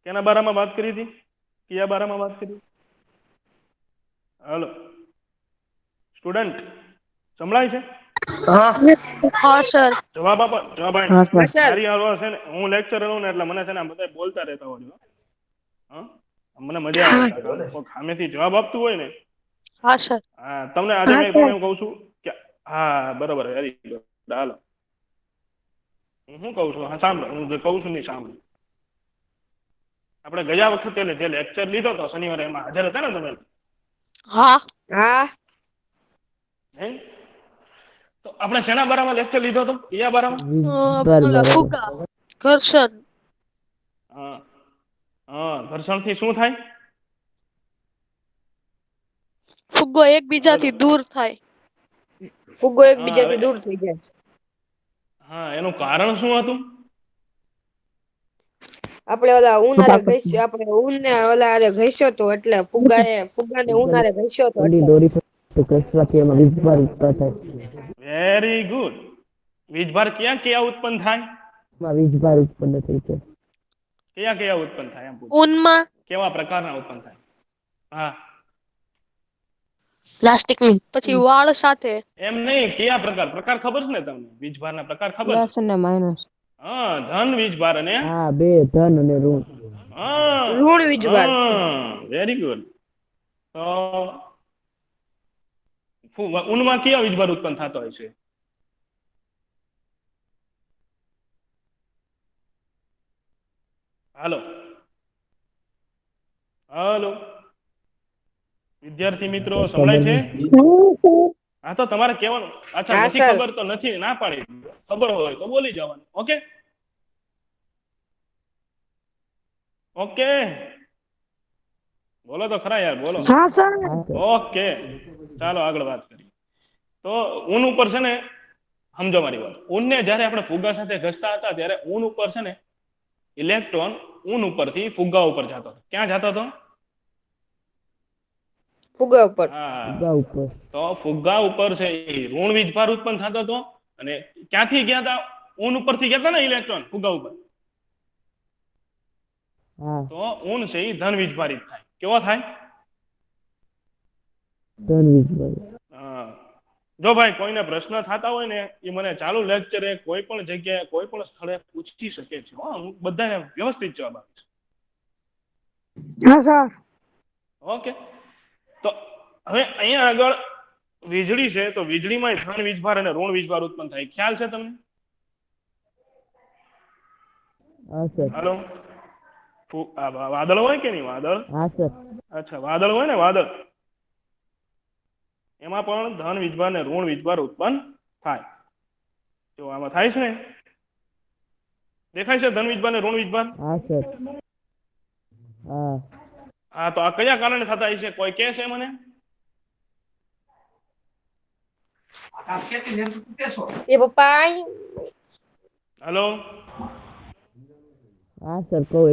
કેના બારામાં વાત કરી હતી? કયા બારામાં વાત કરી? હાલો સ્ટુડન્ટ સંભળાય છે? હા સર. જવાબ આપો. જવાબ હા સર. મારી હારો છે ને હું લેક્ચર લઉં ને એટલે મને છે ને બધા બોલતા રહેતા હોય. હા મને મજા આવે કોઈ સામેથી જવાબ આપતું હોય ને. હા સર. હા તમને આજે મેં તમને કહું છું કે હા બરોબર વેરી ગુડ હાલો. હું શું કઉ છું હા સાંભળો હું જે કઉ છું ને સાંભળો. આપણે ગયા વખતે જે લેક્ચર લીધો હતો શનિવારે એમાં હાજર હતા ને તમે? હા. હા. હે તો આપણે શેના બારામાં લેક્ચર લીધો હતો? કયા બારામાં? ફુગા ઘર્ષણ. હા હા ઘર્ષણથી શું થાય? ફુગ્ગો હાલો એકબીજાથી દૂર થાય. ફુગ્ગો હા હવે એકબીજાથી દૂર થઈ જાય. હા એનું કારણ શું હતું? આપડે ઓલા ઉનારે ઘસ્યું આપડે ઊનને ઓલા ઘસ્યો તો એટલે ફુગ્ગાને ઉનારે ઘસ્યો તો એટલે. Very good. વીજભાર ક્યાં ઉત્પન્ન થાય? વીજભાર ઉત્પન્ન થઈ છે. કયા ઉત્પન્ન થાય એમ પૂછું? ઊનમાં કેવા પ્રકારના ઉત્પન્ન થાય? હા. પ્લાસ્ટિકની પછી વાળ સાથે. એમ નહીં કયા પ્રકાર ખબર છે ને તમને? વીજભારના પ્રકાર ખબર છે? પ્લસ અને માઇનસ. હા ધન વીજભાર અને હા બે ધન અને ઋણ. હા ઋણ વીજભાર. હા વેરી ગુડ. તો ઊનમાં કયા વીજભાર ઉત્પન્ન થતો હોય છે? હાલો હાલો વિદ્યાર્થી મિત્રો ખબર સંભળાય છે? નહીં. હા તો તમારે કેવાનું અચ્છા હા નથી સર. ખબર તો નથી ના પાડી ખબર હોય તો બોલી જવાનું ઓકે. ઓકે બોલો તો ખરા યાર બોલો. હા સર. ઓકે ચાલો આગળ વાત કરીએ. તો ઊન ઉપર છે ને સમજો મારી વાત. ઊનને જયારે આપણે ફુગ્ગા સાથે ઘસતા હતા ત્યારે ઊન ઉપર છે ને ઇલેક્ટ્રોન ઊન ઉપરથી ફુગ્ગા ઉપર જતો હતો. ક્યાં જતો હતો? ફુગ્ગા ઉપર. હા ફુગ્ગા ઉપર. તો ફુગ્ગા ઉપર છે એ ઋણ વીજભાર ઉત્પન્ન થતો હતો અને ક્યાંથી ગયા હતા? ઊન ઉપરથી ગયા હતા ને ઇલેક્ટ્રોન ફુગ્ગા ઉપર. હા તો ઊન છે એ ધન વીજભારિત થાય. કેવો થાય? ધન વીજભાર. હા જો ભાઈ કોઈને પ્રશ્ન થતા હોય ને એ મને ચાલુ લેક્ચરે કોઈ પણ જગ્યાએ કોઈ પણ સ્થળે પૂછી શકે છે. હું બધાને વ્યવસ્થિત જવાબ આપીશ. હા સર. ઓકે તો હવે અહીંયા આગળ વીજળી છે તો વીજળીમાં ધન વીજભાર અને ઋણ વીજભાર ઉત્પન્ન થાય. ખ્યાલ છે તમને? હા સર. હાલો વાદળ હોય કે નહીં વાદળ? હા સર. અચ્છા વાદળ હોય ને વાદળ એમાં પણ ધન વીજભાર અને ઋણ વીજભાર ઉત્પન્ન થાય. જો આમાં થાય છે ને દેખાય છે ધન વીજભાર અને ઋણ વીજભાર? હા સર. હા. હા તો આ કયા કારણે થતા હશે કોઈ કહે છે મને? એ પપ્પા હલો હા સર કહું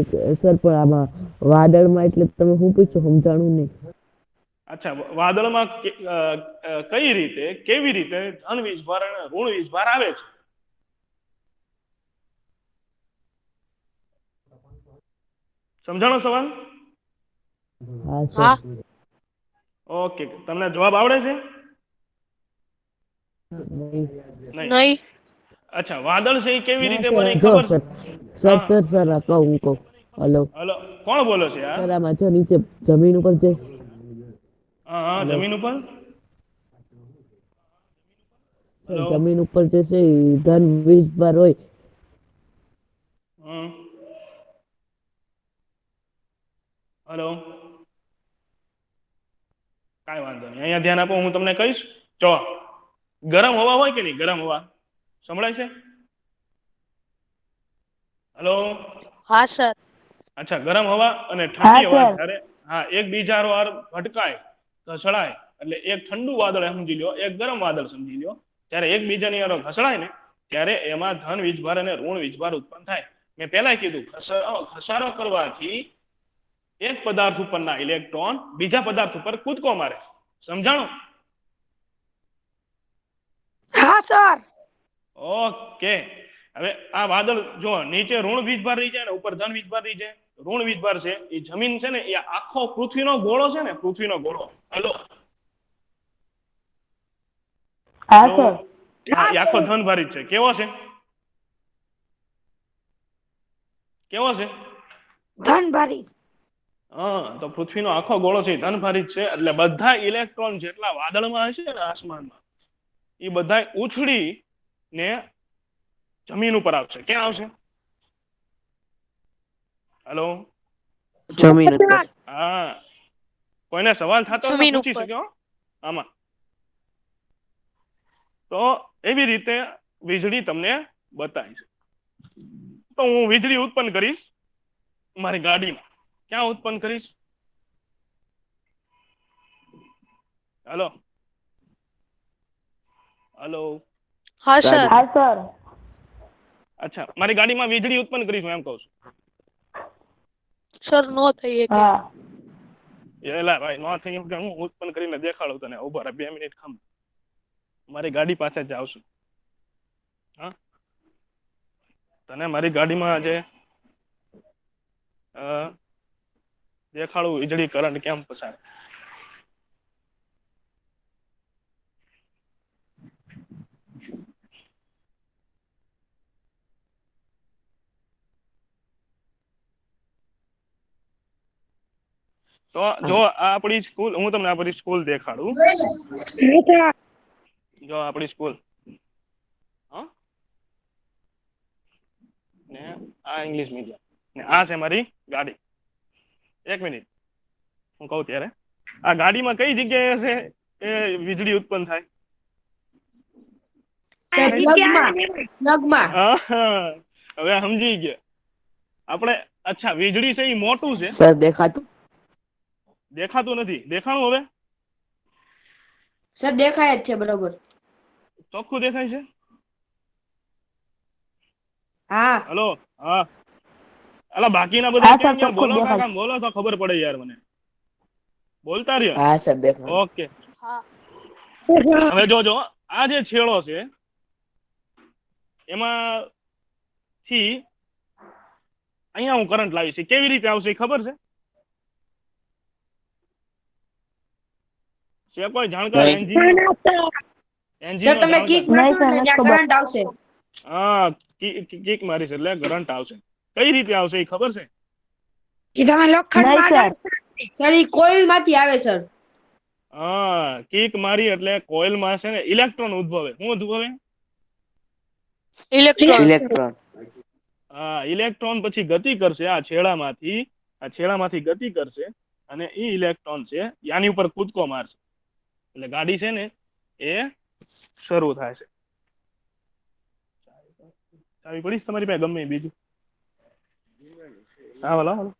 સર પણ આમાં વાદળમાં એટલે તમે શું પૂછો સમજાણું નહીં. અચ્છા વાદળમાં કઈ રીતે કેવી રીતે ધન વીજભાર અને ઋણ વીજભાર આવે છે? સમજાણો સવાલ? હા સર. હા ઓકે તમને જવાબ આવડે છે? નહીં. નહીં. નહી. અચ્છા વાદળ છે એ કેવી ના રીતે સર બને જો ખબર છે? સર સર હા સર સર આ કહું હું કહું. હલો કોણ બોલો છે યાર? સર આમાં જો નીચે જમીન ઉપર જે હા હા હલો જમીન ઉપર સર હલો જમીન ઉપર જે છે એ ધન વીજભાર હોય. હમ હલો કાંઈ વાંધો નહીં અહીંયા ધ્યાન આપો હું તમને કહીશ. જો ગરમ હવા હોય કે નહીં ગરમ હવા સંભળાય છે? હલો હા સર. અચ્છા ગરમ હવા અને હા ઠંડી હવા સર. જ્યારે હા એકબીજા હારે ભટકાય ઘસડાય એટલે એક ઠંડુ વાદળ સમજી લો એક ગરમ વાદળ સમજી લો ત્યારે એકબીજાની હારે ઘસડાય ને ત્યારે એમાં ધન વીજભાર અને ઋણ વીજભાર ઉત્પન્ન થાય. મેં પેલા કીધું ઘસારો કરવાથી એક પદાર્થ ઉપરના ઇલેક્ટ્રોન બીજા પદાર્થ ઉપર કૂદકો મારે સમજાણું? હા સર. ઓકે હવે આ વાદળ જો નીચે ઋણ વીજભાર રહી જાય ને ઉપર ધન વીજભાર રહી જાય ઋણ વીજભાર છે એ જમીન છે ને એ આખો પૃથ્વીનો ગોળો છે ને, પૃથ્વીનો ગોળો. હલો હા હલો. સર. હા, એ આખો ધનભારિત છે. કેવો છે? કેવો છે? ધનભારી. હા, તો પૃથ્વીનો આખો ગોળો છે એ ધનભારિત છે. એટલે બધા ઇલેક્ટ્રોન જેટલા વાદળમાં હશે ને આસમાનમાં, એ બધા ઉછળી ને જમીન ઉપર આવશે. ક્યાં આવશે? હલો. જમીન ઉપર. હા, કોઈને સવાલ થતો હોય તો જમીન પૂછી ઉપર. શકે હો આમાં. તો એવી રીતે વીજળી તમને બતાવી છે. તો હું વીજળી ઉત્પન્ન કરીશ મારી ગાડીમાં. ક્યાં ઉત્પન્ન કરીશ? Hello hello. હા સર. હા સર. અચ્છા, મારી ગાડીમાં વીજળી ઉત્પન્ન કરીશ હું એમ કહું છું. સર નો થઈ શકે. હા. એલા ભાઈ, નો થઈ એમ કે હું ઉત્પન્ન કરીને દેખાડું તને. ઉભા રહે 2 મિનિટ ખમ. મારી ગાડી પાસે જ આવશું. હા, તને મારી ગાડીમાં આજે દેખાડું વીજળી કરંટ કેમ પસાર. તો જો આ આપણી સ્કૂલ, હું તમને આપણી સ્કૂલ દેખાડું. જો આપણી સ્કૂલ. હા, ને આ ઇંગ્લિશ મીડિયમ ને આ છે મારી ગાડી. 1 મિનિટ હું કહું ત્યારે. આ ગાડીમાં કઈ જગ્યાએ છે એ વીજળી ઉત્પન્ન થાય? સર પ્લગમાં. પ્લગમાં. આહા, હવે સમજી ગયા આપણે. અચ્છા, વીજળી છે એ મોટું છે, સર દેખાતું. દેખાતું નથી. દેખાણું હવે? સર દેખાય જ છે બરોબર. ચોખ્ખું દેખાય છે? હા. હલો. હા, અલા બાકીના બધા હા સર કેમ યાર? ચોખ્ખું બોલો દેખાય. કાકા, બોલો તો ખબર પડે યાર મને. બોલતા રહ્યો. હા સર દેખાય. ઓકે. હા. હવે જોજો, આ જે છેડો છે એમાં થી અહીંયા હું કરંટ લાવીશ. કેવી રીતે આવશે એ ખબર છે? છે કોઈ જાણકાર નહીં. એન્જિનિયર? સર એન્જિનિયર તમે જાણકાર? કિક નહીં મારશો સર ને નથી ત્યાં ખબર. કરંટ આવશે. હા, કિક મારીશ એટલે કરંટ આવશે. કઈ રીતે આવશે એ ખબર છે? નહીં સર. સર ઈ કોઇલ માંથી આવે સર. હા, કિક મારી એટલે કોઇલમાં છે ને ઇલેક્ટ્રોન ઉદ્ભવે. શું ઉદ્ભવે? ઇલેક્ટ્રોન. ઇલેક્ટ્રોન. હા, ઇલેક્ટ્રોન પછી ગતિ કરશે આ છેડામાંથી ગતિ કરશે અને એ ઇલેક્ટ્રોન છે યાની ઉપર કૂદકો મારશે. એટલે ગાડી છે ને એ શરૂ થાય છે. ચાવી પડીશ તમારી પાસે ગમે એ બીજું? હા, હાલો હાલો.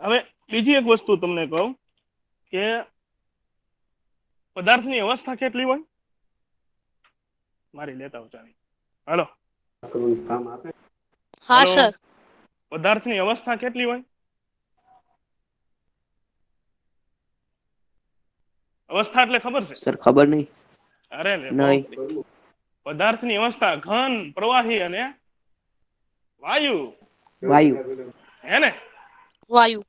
હવે બીજી એક વસ્તુ તમને કહું કે પદાર્થની અવસ્થા કેટલી હોય? મારી લેતા આવો ચાવી. હાલો હા હાલો. સર. પદાર્થની અવસ્થા કેટલી હોય? અવસ્થા એટલે ખબર છે? સર ખબર નહીં. અરે લે નહીં. પદાર્થની અવસ્થા ઘન, પ્રવાહી અને વાયુ. વાયુ. હે ને? વાયુ.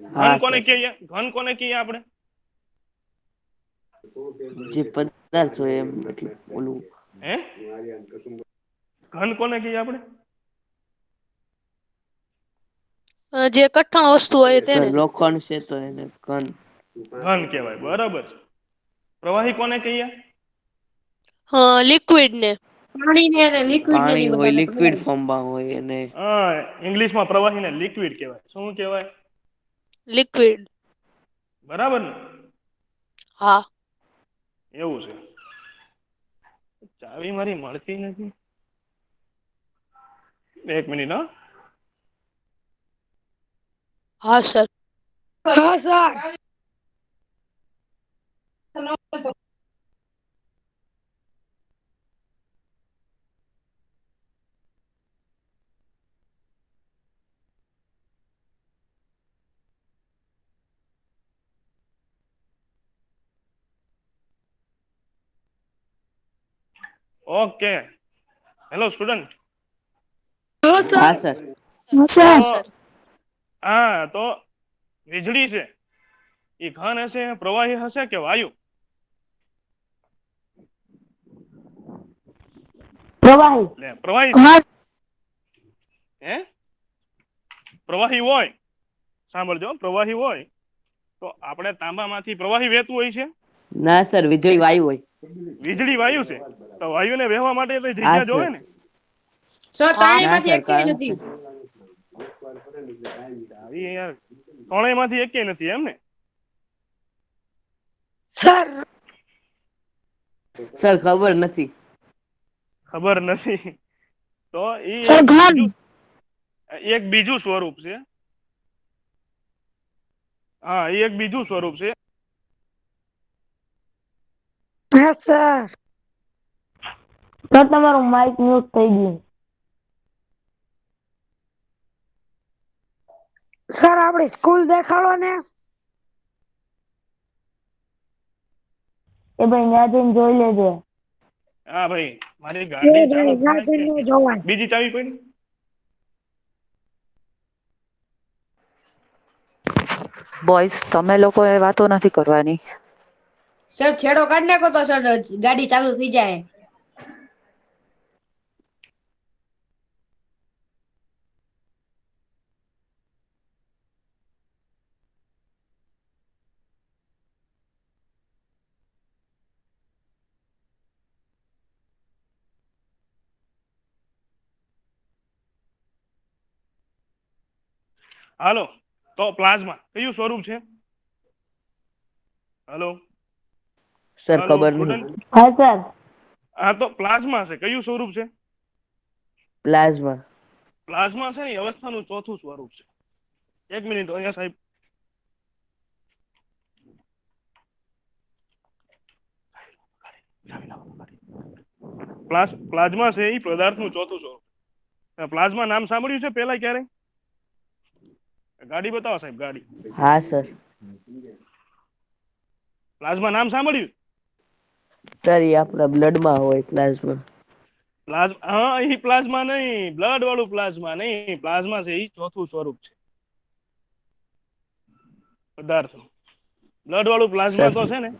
ઘન હા કોને સર. કહીએ? ઘન કોને કહીએ આપણે? જે પદાર્થ હોય એમ એટલે ઓલું. હે? ઘન કોને કહીએ આપણે? જે કઠણ વસ્તુ હોય સર તેને. લોખંડ છે તો એને ઘન. ઘન કહેવાય. બરાબર છે. પ્રવાહી કોને કહીએ? લિક્વિડ ને. પાણી ને અને લિક્વિડ ને પાણી ની હોય બધાને લિક્વિડ ફોર્મમાં હોય એને. ઇંગ્લિશમાં પ્રવાહીને લિક્વિડ કહેવાય. શું કહેવાય? લિક્વિડ. બરાબર ને? હા. એવું છે. ચાવી મારી મળતી નથી. 1 મિનિટ હા. હા સર. હા સર. ઓકે. Hello student. હા સર. હા સર. હા તો વીજળી છે એ ઘન હશે, પ્રવાહી હશે કે વાયુ? પ્રવાહી. પ્રવાહી છે. હે પ્રવાહી હોય, સાંભળજો, પ્રવાહી હોય તો આપણે તાંબામાંથી પ્રવાહી વહેતું હોય છે. ના સર, વીજળી વાયુ હોય. વીજળી વાયુ છે તો વાયુને વહેવા માટે તો હા ત્રિજ્યા જોવે સર. ને. સર હા. ના ત્રણેયમાંથી સર, એકેય નથી. એ યાર ત્રણેયમાંથી એકેય નથી એમ ને. સર સર ખબર નથી. ખબર નથી તો એ સર ઘન. એક બીજું સ્વરૂપ છે. હા, એ એક બીજું સ્વરૂપ છે. હા સર. સર તમારું માઇક મ્યુટ થઈ ગયું. સર આપણી સ્કૂલ દેખાડો ને. એ ભાઈ ત્યાં જઈને જોઈ લેજે. હા ભાઈ, મારી ગાડી ચાલુ થાય કે નો જોવાય. બીજી ચાવી પડી? બોયઝ, તમે લોકોએ વાતો નથી કરવાની. સર છેડો કાઢી નાખો તો સર ગાડી ચાલુ થઈ જાય. હાલો, તો પ્લાઝ્મા કયું સ્વરૂપ છે? હાલો સર હાલો ખબર નહીં. સ્ટુડન્ટ. હા સર. હા તો પ્લાઝ્મા છે કયું સ્વરૂપ છે? પ્લાઝ્મા. પ્લાઝ્મા છે ને એ અવસ્થાનું ચોથું સ્વરૂપ છે. એક મિનિટ અહીંયા સાહેબ. પ્લાઝ્મા છે એ પદાર્થનું ચોથું સ્વરૂપ. પ્લાઝ્મા નામ સાંભળ્યું છે પેલા ક્યારે? ગાડી બતાવો સાહેબ, ગાડી. હા સર. પ્લાઝ્મા નામ સાંભળ્યું? સર એ આપણા બ્લડમાં હોય પ્લાઝ્મા. હા, એ પ્લાઝ્મા નહીં, બ્લડ વાળું પ્લાઝ્મા નહીં, પ્લાઝ્મા છે એ ચોથું સ્વરૂપ છે પદાર્થ. બ્લડ વાળું પ્લાઝ્મા સર તો છે ને.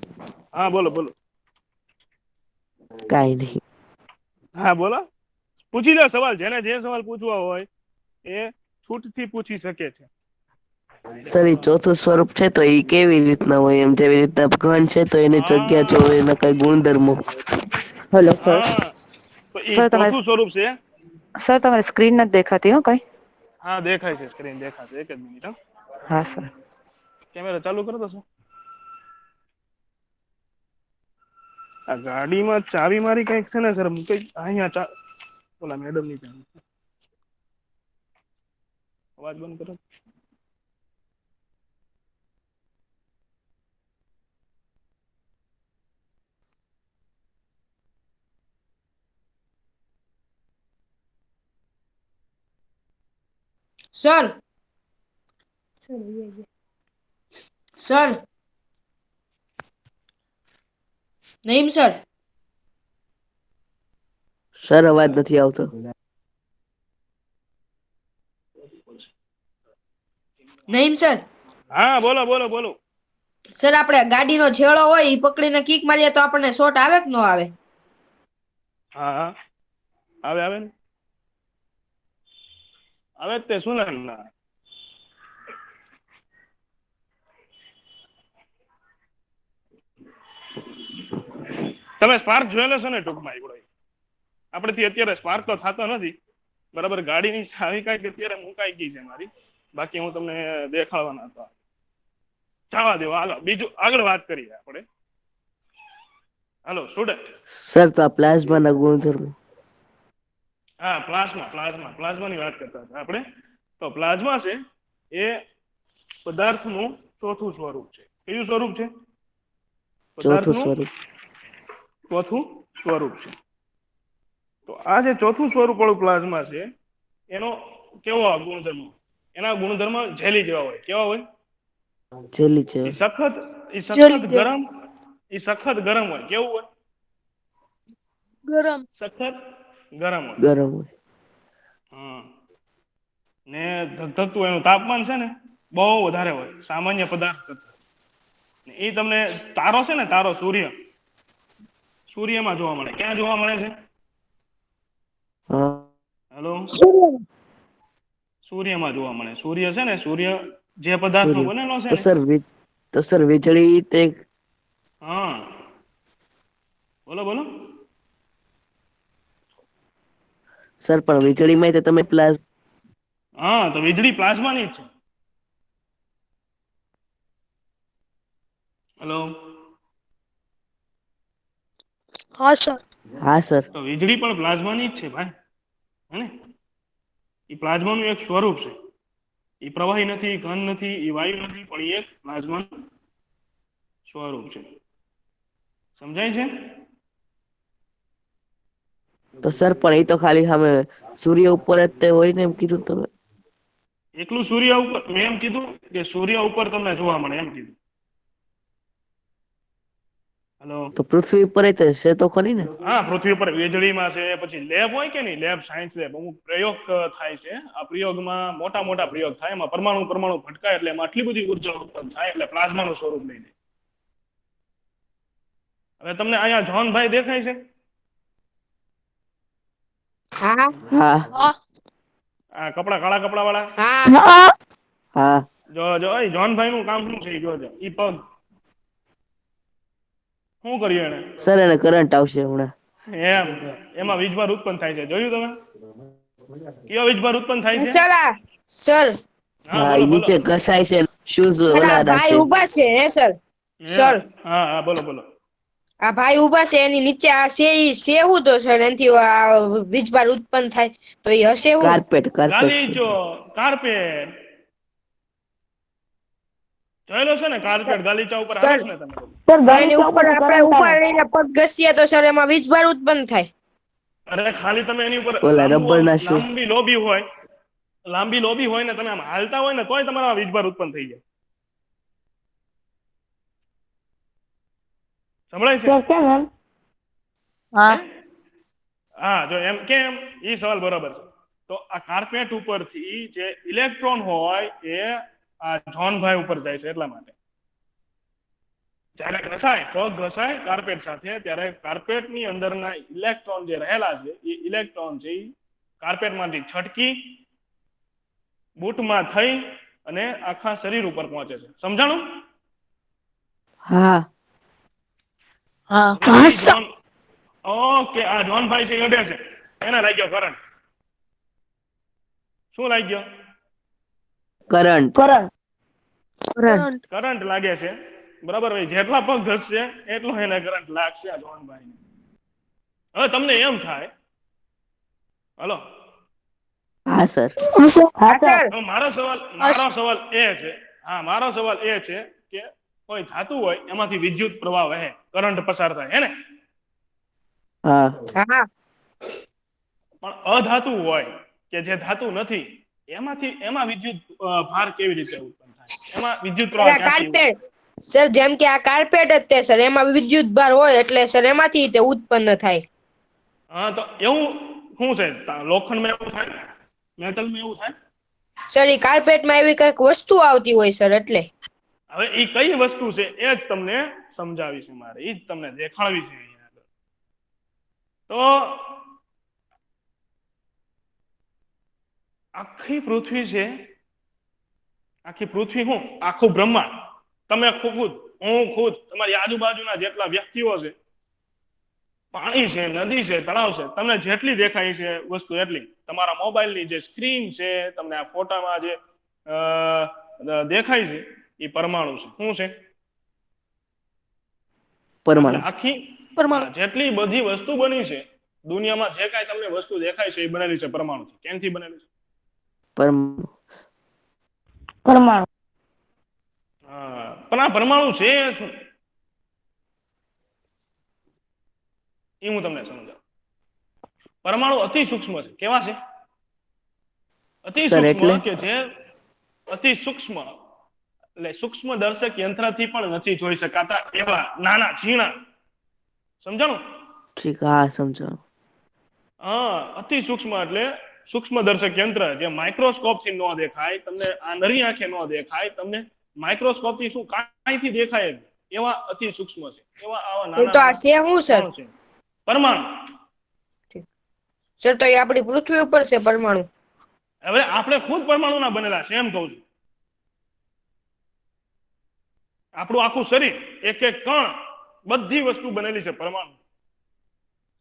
હા બોલો બોલો. કાઈ નહીં. હા બોલો, પૂછી લો સવાલ. જેને જે સવાલ પૂછવા હોય એ છૂટથી પૂછી શકે છે. સર એ ચોથું સ્વરૂપ છે તો એ કેવી રીતના હોય? એમ જેવી રીતના ઘન છે તો એની જગ્યા જો હા એના કઈ ગુણધર્મો. Hello sir. હા તો એ સર તમારે ચોથું સ્વરૂપ છે. સર તમારી સ્ક્રીન નથી દેખાતી હો કઈ. હા દેખાય છે, સ્ક્રીન દેખાશે. એક જ મિનિટ હા. હા સર. કેમેરા ચાલુ કરો તો સર. આ ગાડીમાં ચાવી મારી કઈક છે ને સર, કઈક અહીંયા ઓલા મેડમ ની ચાવી. અવાજ બંધ કરો. Sir sir Naeem sir. Sir અવાજ નથી આવતો. નઈમ સર. હા બોલો બોલો બોલો. સર આપણે ગાડીનો છેડો હોય એ પકડીને કિક મારીએ તો આપણને શોટ આવે કે ન આવે? હા હા આવે આવે ને. આવે જ તે, શું ના. તમે સ્પાર્ક જોયેલો છે ને ટૂંકમાં એવડો. આપણેથી અત્યારે સ્પાર્ક તો થતો નથી બરાબર. ગાડીની ચાવી કાંઈક અત્યારે મુકાઈ ગઈ છે મારી, બાકી હું તમને દેખાડવાના હતો. જવા દેવો, હાલો બીજું આગળ વાત કરીએ આપણે. હાલો સ્ટુડન્ટ. સર તો આ પ્લાઝ્માના ગુણધર્મો. હા પ્લાઝમાની વાત કરતા હતા આપણે. તો પ્લાઝમા છે એ પદાર્થનું ચોથું સ્વરૂપ છે. કયું સ્વરૂપ છે? ચોથું પદાર્થનું સ્વરૂપ. ચોથું સ્વરૂપ છે. તો આ જે ચોથું સ્વરૂપ વાળું પ્લાઝમા છે એનો કેવો ગુણધર્મ? એના ગુણધર્મ જેલી જેવા હોય. કેવા હોય? જેલી છે. એ સખત જલી જેવું. ગરમ. એ સખત ગરમ હોય. કેવું હોય? સખત ગરમ હોય. ગરમ હોય. હા ને ધગધગતું એનું તાપમાન છે ને બહુ વધારે હોય સામાન્ય પદાર્થ કરતા. એ તમને તારો છે ને તારો સૂર્યમાં જોવા મળે. ક્યાં જોવા મળે છે? હા હેલો, સૂર્યમાં જોવા મળે. સૂર્ય છે ને, સૂર્ય જે પદાર્થનો સૂર્ય. બનેલો છે તો ને. સર તો સર વીજળી તે હા બોલો બોલો. સર પણ વીજળીમાં તો તમે હા તો વીજળી પ્લાઝમાની જ છે. હેલો, હા સર. હા સર. તો વીજળી પણ પ્લાઝમાની જ છે ભાઈ. હે ને? એ પ્લાઝમાનું એક સ્વરૂપ છે. એ પ્રવાહી નથી, ઘન નથી, એ વાયુ નથી, પણ એ એક પ્લાઝમાનું સ્વરૂપ છે. સમજાય છે? તો સર પણ એ તો ખાલી સામે સૂર્ય ઉપર જ તે હોય ને એમ કીધું તમે. એકલું સૂર્ય ઉપર મેં એમ કીધું કે સૂર્ય ઉપર તમને જોવા મળે એમ કીધું. હેલો, તો પૃથ્વી ઉપર જ છે તો ખરી ને. હા પૃથ્વી પર વીજળીમાં છે. પછી લેબ હોય કે નહીં, લેબ સાયન્સ લેબ અમુક પ્રયોગ થાય છે. આ પ્રયોગમાં મોટા મોટા પ્રયોગ થાય. એમાં પરમાણુ ભટકાય એટલે એમાં આટલી બધી ઉર્જા ઉત્પન્ન થાય એટલે પ્લાઝમાનું સ્વરૂપ લઈ લે. હવે તમને અહીંયા જોનભાઈ દેખાય છે? હા હા આ કાળા કપડા વાળા. હા હા જો એ જોનભાઈ નું કામ શું છે? જોજો ઈ પગ શું કર્યું એને? સર એને કરંટ આવશે હમણાં. એમાં વીજભાર ઉત્પન્ન થાય છે. જોયું તમે? કયો વીજભાર ઉત્પન્ન થાય છે? સર હા હા બોલો એ બોલો. નીચે ઘસાય છે શૂઝ સર આ ઓલા ભાઈ નાખે. ઉભા છે હે સર. સર હા હા બોલો બોલો. આ ભાઈ ઉભા છે એની નીચે આ છે હું તો સર એનાથી આ વીજભાર ઉત્પન્ન થાય તો એ હશે હું? કાર્પેટ છે. ગાલીચો, કાર્પેટ જોયેલો છે ને? કાર્પેટ ગાલીચા ઉપર સર હાલો છો ને તમે લોકો? એની ઉપર આપણે ઉભા રહીને પગ ઘસીએ તો સર એમાં વીજભાર ઉત્પન્ન થાય. અરે ખાલી તમે એની ઉપર ઓલા રબર ના શૂઝ. લાંબી લોબી હોય ને તમે આમ હાલતા હોય ને તોય તમારા વીજભાર ઉત્પન્ન થઈ જાય. સંભળાય છે? હે? હા જો એમ કેમ ઈ સવાલ બરોબર છે. તો આ કાર્પેટ ઉપરથી જે ઇલેક્ટ્રોન હોય એ આ જોનભાઈ ઉપર જાય છે એટલા માટે. જ્યારે પગ ઘસાય કાર્પેટ સાથે ત્યારે કાર્પેટની અંદરના ઇલેક્ટ્રોન જે રહેલા છે એ ઇલેક્ટ્રોન છે એ કાર્પેટમાંથી છટકી બૂટમાં થઈ અને આખા શરીર ઉપર પહોંચે છે. સમજાણું? હા ઓકે આ જોનભાઈ છે અડે છે એને લાગ્યો કરંટ. શું લાગ્યો? કરંટ. કરંટ લાગે છે. બરાબર ભાઈ, જેટલા પગ ઘસશે એટલો એને કરંટ લાગશે આ જોનભાઈને. હવે તમને એમ થાય, હલો હા સર. હવે મારો સવાલ એ છે કે કોઈ ધાતુ હોય એમાંથી વિદ્યુત પ્રવાહ વહે, કરંટ પસાર થાય, હે ને? હા હા પણ અધાતુ હોય કે જે ધાતુ નથી એમાં વિદ્યુત ભાર કેવી રીતે ઉત્પન્ન થાય? એમાં વિદ્યુત પ્રવાહ ક્યાંથી? કાર્પેટ સર જેમ કે આ કાર્પેટ જ તે સર એમાં વિદ્યુત ભાર હોય એટલે સર એમાંથી તે ઉત્પન્ન થાય. હા તો એવું શું છે? લોખંડમાં એવું થાય, મેટલમાં એવું થાય? સર એ કાર્પેટમાં એવી કઈક વસ્તુ આવતી હોય સર એટલે. હવે એ કઈ વસ્તુ છે એ જ તમને સમજાવી છે મારે, એ જ તમને દેખાડવી છે અહીંયા આગળ. તો આખી પૃથ્વી છે, આખી પૃથ્વી હું આખું બ્રહ્માંડ, તમે ખુદ, હું ખુદ, તમારી આજુબાજુના જેટલા વ્યક્તિઓ છે, પાણી છે, નદી છે, તળાવ છે, તમને જેટલી દેખાય છે વસ્તુ એટલી. તમારા મોબાઈલની જે સ્ક્રીન છે, તમને આ ફોટામાં જે દેખાય છે એ પરમાણુ છે. શું છે? એટલે પરમાણુ. આખી જેટલી બધી વસ્તુ બની છે દુનિયામાં, જે કાંઈ તમને વસ્તુ દેખાય છે એ બનેલી છે પરમાણુથી. કેમથી બનેલી છે? પરમાણુ. હા પણ આ પરમાણુ છે શું એ હું તમને સમજાવું. પરમાણુ અતિ સૂક્ષ્મ છે. કેવા છે? અતિ સર સૂક્ષ્મ, એટલે કે જે અતિ સૂક્ષ્મ એટલે સૂક્ષ્મ દર્શક યંત્રથી પણ નથી જોઈ શકાતા એવા નાના ઝીણા. સમજાણું? ઠીક, હા સમજાણું. હા, અતિ સૂક્ષ્મ એટલે સૂક્ષ્મ દર્શક યંત્ર જે માઇક્રોસ્કોપ થી ન દેખાય તમને, આ નરી આંખે ન દેખાય તમને, માઇક્રોસ્કોપ થી શું કાંઈથી દેખાય જ નહીં. એવા અતિ સૂક્ષ્મ છે, એવા આવા તો નાના આ છે શું સર? કણ છે પરમાણુ. સર તો એ આપણી પૃથ્વી ઉપર છે પરમાણુ? હવે આપણે ખુદ પરમાણુના બનેલા છે એમ કહું છું. આપણું આખું શરીર, એક એક કણ, બધી વસ્તુ બનેલી છે પરમાણુ.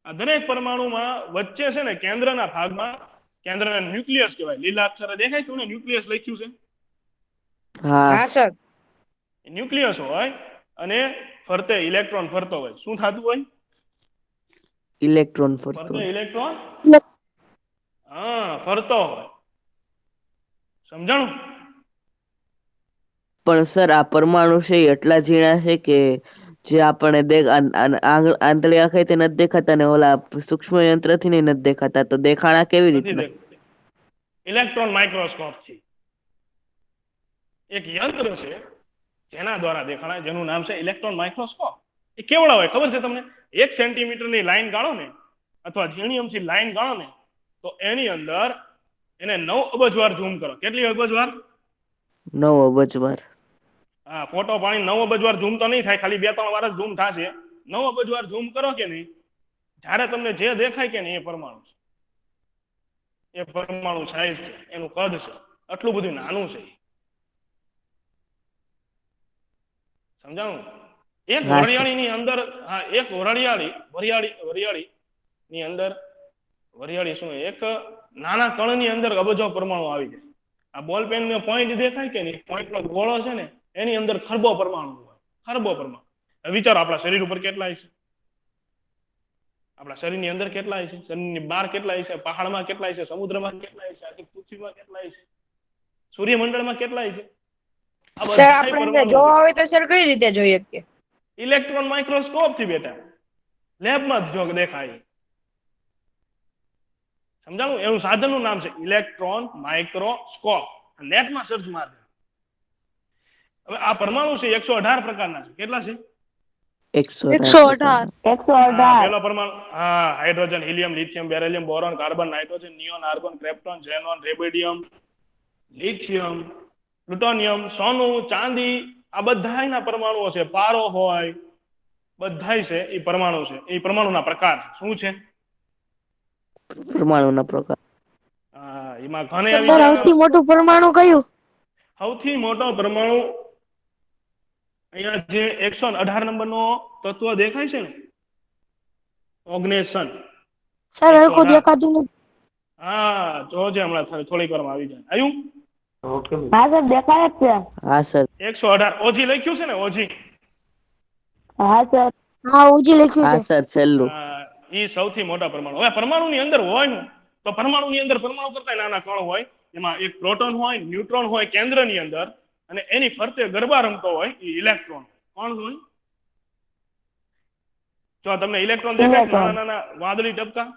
આ દરેક પરમાણુમાં વચ્ચે છે ને કેન્દ્રના ભાગમાં, કેન્દ્રને ન્યુક્લિયસ કહેવાય. લીલા અક્ષરે દેખાય છે ને ન્યુક્લિયસ લખ્યું છે? હા. હા સર. ન્યુક્લિયસ હોય અને ફરતે ઇલેક્ટ્રોન ફરતો હોય. શું થતું હોય? ઇલેક્ટ્રોન ફરતો ફરતે હોય. ઇલેક્ટ્રોન હા ફરતો હોય. સમજાણું? પણ સર આ પરમાણુ છે એ એટલા ઝીણા છે કે જે આપણે આંધળી આંખે તે નથી દેખાતા ને ઓલા સૂક્ષ્મ યંત્ર થી નથી દેખાતા, તો દેખાણા કેવી નથી રીતના? દેખતું. ઇલેક્ટ્રોન માઇક્રોસ્કોપ થી એક યંત્ર છે જેના દ્વારા દેખાણાય, જેનું નામ છે ઇલેક્ટ્રોન માઇક્રોસ્કોપ. એ કેવડા હોય ખબર છે તમને? 1 સેન્ટીમીટરની લાઈન ગાળો ને, અથવા ઝીણી અમથી લાઈન ગાળો ને, તો એની અંદર એને 9 અબજ વાર ઝૂમ કરો. કેટલી અબજ વાર? 9 અબજ વાર. હા, ફોટો પાણી 9 અબજ વાર ઝૂમ તો નહીં થાય, ખાલી 2-3 વાર જ ઝૂમ થશે. 9 અબજ વાર ઝૂમ કરો કે નહીં, જ્યારે તમને જે દેખાય કે નહીં એ પરમાણુ છે. એ પરમાણુ સાઈઝ છે, એનું કદ છે, આટલું બધું નાનું છે. સમજાણું? એક હા સર. વરિયાળીની અંદર, હા, એક વરિયાળી ની અંદર, વરિયાળી શું, એક નાના કણની અંદર અબજો પરમાણુ આવી જાય. આ બોલ પેન ને પોઈન્ટ દેખાય કે નહીં, પોઈન્ટ નો ગોળો છે ને, એની અંદર ખરબો પરમાણુ હોય. ખરબો પરમાણુ. હવે વિચારો આપણા શરીર ઉપર કેટલા છે? આપણા શરીરની અંદર કેટલા છે? શરીરની બહાર કેટલા છે? પહાડમાં કેટલા છે? સમુદ્રમાં કેટલા છે? આખી પૃથ્વીમાં કેટલા છે? સૂર્યમંડળમાં કેટલા છે? આ સર બધા આપણે એને પરમાણુ જોવા છે. હોય તો સર કઈ રીતે જોઈ શકીએ? ઇલેક્ટ્રોન માઇક્રોસ્કોપ થી બેટા, લેબમાં જ જો દેખાય. સમજાણું? એનું સાધનનું નામ છે ઇલેક્ટ્રોન માઇક્રોસ્કોપ. નેટમાં સર્ચ માર. હવે આ પરમાણુ છે 118 પ્રકારના છે. કેટલા છે? 118. 118. પેલો પરમાણુ, હા, hydrogen, helium, lithium, beryllium, boron, carbon, nitrogen, neon, argon, krypton, xenon, radium, lithium, plutonium, સોનું, ચાંદી, આ બધાયના પરમાણુઓ છે. પારો હોય, બધાય છે એ પરમાણુ છે. એ પરમાણુના પ્રકાર શું છે? પરમાણુના પ્રકાર. એમાં ઘણે તો આવી સર ગયા. સૌથી મોટું પરમાણુ કયું? સૌથી મોટો પરમાણુ અહીંયા જે 118 નંબરનો તત્વ દેખાય છે ને, ઓગ્નેશન. સર હરખું 118. દેખાતું નથી. હા, જોજે હમણાં થોડીક વારમાં આવી જાય. આવ્યું? હા સર દેખાય જ છે. હા સર. 118 ઓજી લખ્યું છે ને, ઓજી. હા સર. હા ઉજી લખ્યું હા છે. સર, છેલ્લું. એ સૌથી મોટા પરમાણુ. હવે પરમાણુની અંદર હોય ને, તો પરમાણુની અંદર પરમાણુ કરતા નાના કણ હોય. એમાં એક પ્રોટોન હોય, ન્યુટ્રોન હોય કેન્દ્રની અંદર, અને એની ફરતે ગરબા રમતો હોય એ ઇલેક્ટ્રોન. કોણ હોય? જો તમને ઇલેક્ટ્રોન દેખાય છે, નાના નાના વાદળી ટપકા,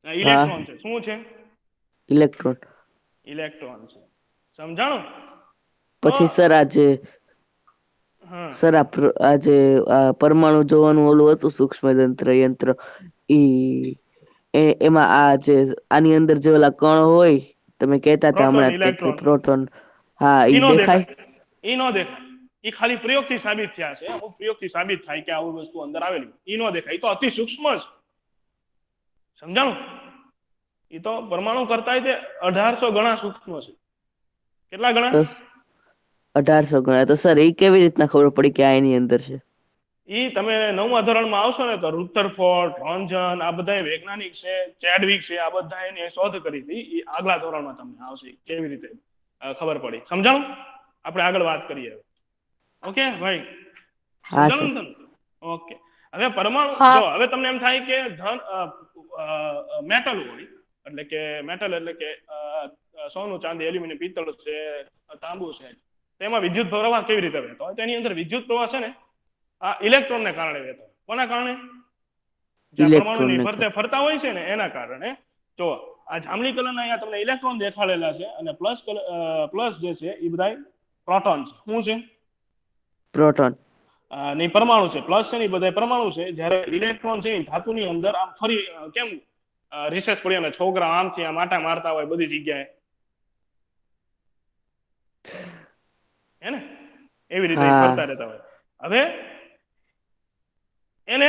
ઇલેક્ટ્રોન છે. શું છે? ઇલેક્ટ્રોન. ઇલેક્ટ્રોન છે. સમજાણું? પછી સર આજે હા, સર આજે પરમાણુ જોવાનું ઓલું હતું, સૂક્ષ્મ યંત્ર, એમાં આ જે આની અંદર જે ઓલા કણ હોય, તમે કહેતા હતા પ્રોટોન, હમણાં કે ઇલેક્ટ્રોન, પ્રોટોન, હા ઈ નો દેખાય. દેખાય. ઈ નો દેખાય. ઈ ખાલી પ્રયોગથી સાબિત થયા છે. અમુક પ્રયોગથી સાબિત થાય કે આવી વસ્તુ અંદર આવેલી. ઈ નો દેખાય. ઈ તો અતિ સૂક્ષ્મ છે. સમજાણું? ઈ તો પરમાણુ કરતા તે 1800 ગણા સૂક્ષ્મ છે. કેટલા ગણા? તો 1800 ગણા. તો સર એ કેવી રીતના ખબર પડી કે આ એની અંદર છે? ઈ તમે 9મા ધોરણમાં આવશો ને તો રુથરફોર્ડ, રોન્જન, આ બધા વૈજ્ઞાનિક છે, ચેડવિક છે, આ બધા એની શોધ કરી હતી. ઈ આગલા ધોરણમાં તમને આવશે કેવી રીતે ખબર પડી. સમજાણું? આપણે આગળ વાત કરીએ. ઓકે ભાઈ? હા સમજાણું સર. ને તમને? ઓકે. હવે પરમાણુ, હા. જો હવે તમને એમ થાય કે મેટલ હોય, એટલે કે મેટલ એટલે કે સોનું, ચાંદી, એલ્યુમિનિયમ, પિત્તળ છે, તાંબુ છે, તેમાં વિદ્યુત પ્રવાહ કેવી રીતે વહેતો હોય? તેની અંદર વિદ્યુત પ્રવાહ છે ને, આ ઇલેક્ટ્રોનને કારણે વહેતો હોય. કોના કારણે? જ્યાં પરમાણુની ફરતે ફરતા હોય છે ને એના કારણે. જો આ જાંબલી કલરના અહીંયા તમને ઇલેક્ટ્રોન દેખાડેલા છે, અને પ્લસ જે છે એ બધા પ્રોટોન છે. શું છે? પ્રોટોન. ની પરમાણુ છે, પ્લસ છે ને બધા પરમાણુ છે, જ્યારે ઇલેક્ટ્રોન છે એ ધાતુની અંદર આમ ફરી કેમ રિસેસ પડી અને છોકરા આમથી આમ આટા મારતા હોય બધી જગ્યાએ, હે ને એવી રીતે ફરતા રહેતા હોય. હવે એને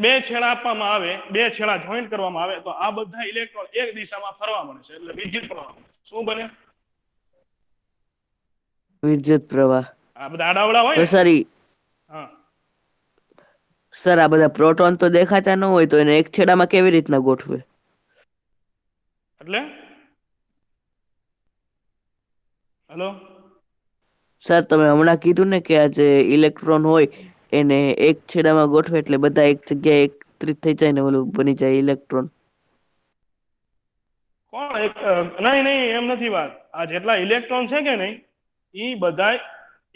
બે છેડા આપવામાં આવે, બે છેડા જોઈન્ટ કરવામાં આવે તો આ બધા ઇલેક્ટ્રોન એક દિશામાં ફરવા મળે છે, એટલે વિદ્યુત પ્રવાહ. શું બને? વિદ્યુત પ્રવાહ. આ બધા આડાવડા હોય તો ને. સર હા સર આ બધા પ્રોટોન તો દેખાતા ન હોય તો એને એક છેડામાં કેવી રીતના ગોઠવે? એટલે હેલો સર તમે હમણાં કીધું ને કે આ જે ઇલેક્ટ્રોન હોય એને એક છેડામાં ગોઠવે એટલે બધા એક જગ્યાએ એકત્રિત થઈ જાય ને ઓલું બની જાય ઇલેક્ટ્રોન. કોણ નહીં એમ નથી વાત. આ જેટલા ઇલેક્ટ્રોન છે કે નહીં એ બધા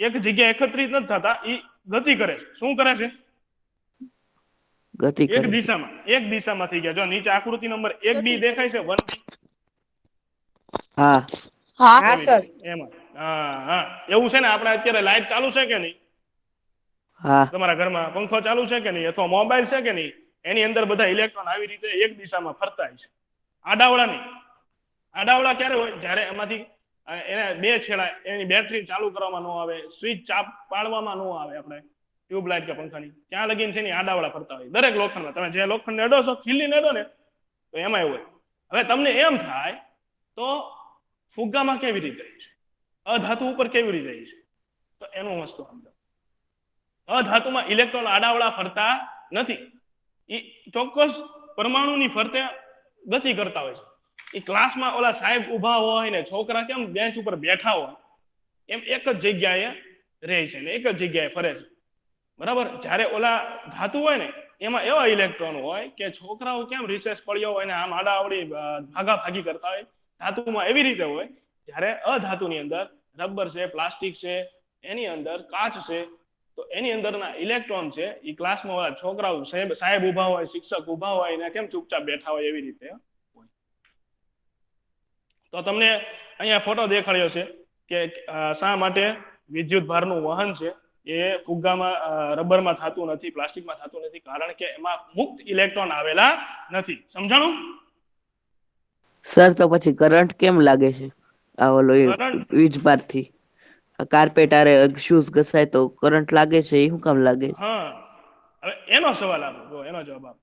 એક જગ્યાએ એકત્રિત નથી થતા, એ ગતિ કરે છે. શું કરે છે? ગતિ એક કરે. દિશામાં થઈ ગયા. જો નીચે આકૃતિ નંબર 1B દેખાય છે, 1B. હા હા સર. એમાં હા એવું છે ને, આપણે અત્યારે લાઈટ ચાલુ છે કે નહીં, હા તમારા ઘરમાં પંખો ચાલુ છે કે નહીં, અથવા મોબાઈલ છે કે નહીં, એની અંદર બધા ઇલેક્ટ્રોન આવી રીતે એક દિશામાં ફરતા હોય છે. આડાવડા નહીં. આડાવડા ક્યારે હોય? જ્યારે એમાંથી એને બે છેડા એની બેટરી ચાલુ કરવામાં ન આવે, સ્વિચ ચાપ પાડવામાં ન આવે, આપણે ટ્યુબલાઇટ કે પંખાની ત્યાં લગીને છે ને આડાવડા ફરતા હોય દરેક લોખંડમાં. તમે જે લોખંડને અડો છો, ખીલીને અડો ને તો એમાં એવું હોય. હવે તમને એમ થાય તો ફુગ્ગામાં કેવી રીતે છે, અધાતુ ઉપર કેવી રીતે છે, તો એનું વસ્તુ સમજો. અધાતુમાં ઇલેક્ટ્રોન આડાવડા ફરતા નથી, એ ચોક્કસ પરમાણુની ફરતે ગતિ કરતા હોય છે. એ ક્લાસમાં ઓલા સાહેબ ઊભા હોય ને છોકરા કેમ બેન્ચ ઉપર બેઠા હોય એમ એક જ જગ્યાએ રહે છે ને એક જ જગ્યાએ ફરે છે, બરાબર. જ્યારે ઓલા ધાતુ હોય ને એમાં એવા ઇલેક્ટ્રોન હોય કે છોકરાઓ કેમ રિસેસ પડ્યો હોય ને આમ આડાવડી ભાગાભાગી કરતા હોય, ધાતુમાં એવી રીતે હોય. જ્યારે અધાતુની અંદર રબર છે, પ્લાસ્ટિક છે, એની અંદર કાચ છે, તો એની અંદરના ઇલેક્ટ્રોન છે એ ક્લાસમાં ઓલા છોકરાઓ સાહેબ ઊભા હોય, શિક્ષક ઊભા હોય ને કેમ ચૂપચાપ બેઠા હોય એવી રીતે હોય. તો તમને અહીંયા ફોટો દેખાડ્યો છે કે શા માટે વિદ્યુત ભારનું વહન છે એ ફુગ્ગામાં રબરમાં થતું નથી, પ્લાસ્ટિકમાં થતું નથી, કારણ કે એમાં મુક્ત ઇલેક્ટ્રોન આવેલા નથી. સમજાણું? સર તો પછી કરંટ કેમ લાગે છે આ ઓલો વીજભારથી? કાર્પેટ આરે શૂઝ ઘસાય તો કરંટ લાગે છે, એ શું કામ લાગે? હા, હવે એનો સવાલ આપો, એનો જવાબ આપો.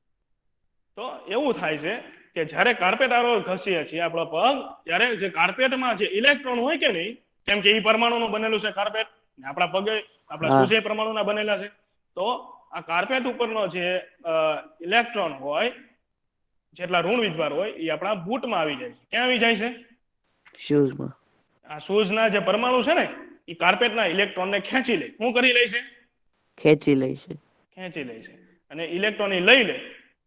તો એવું થાય છે કે જ્યારે કાર્પેટ આરો ઘસીએ છીએ આપણો પગ, ત્યારે જે કાર્પેટમાં જે ઇલેક્ટ્રોન હોય કે નહીં, કેમ કે એ પરમાણુનું બનેલું છે કાર્પેટ, આપણા પગે આપણા શૂઝ પરમાણુના બનેલા છે, તો આ કાર્પેટ ઉપરનો જે ઇલેક્ટ્રોન હોય, જેટલા ઋણ વીજભાર હોય, એ આપણા બૂટમાં આવી જાય છે. ક્યાં આવી જાય છે? શૂઝમાં. આ શૂઝના જે પરમાણુ છે ને એ કાર્પેટના ઇલેક્ટ્રોનને ખેંચી લે. શું કરી લે છે? ખેંચી લે છે. ખેંચી લે છે. અને ઇલેક્ટ્રોન લઈ લે,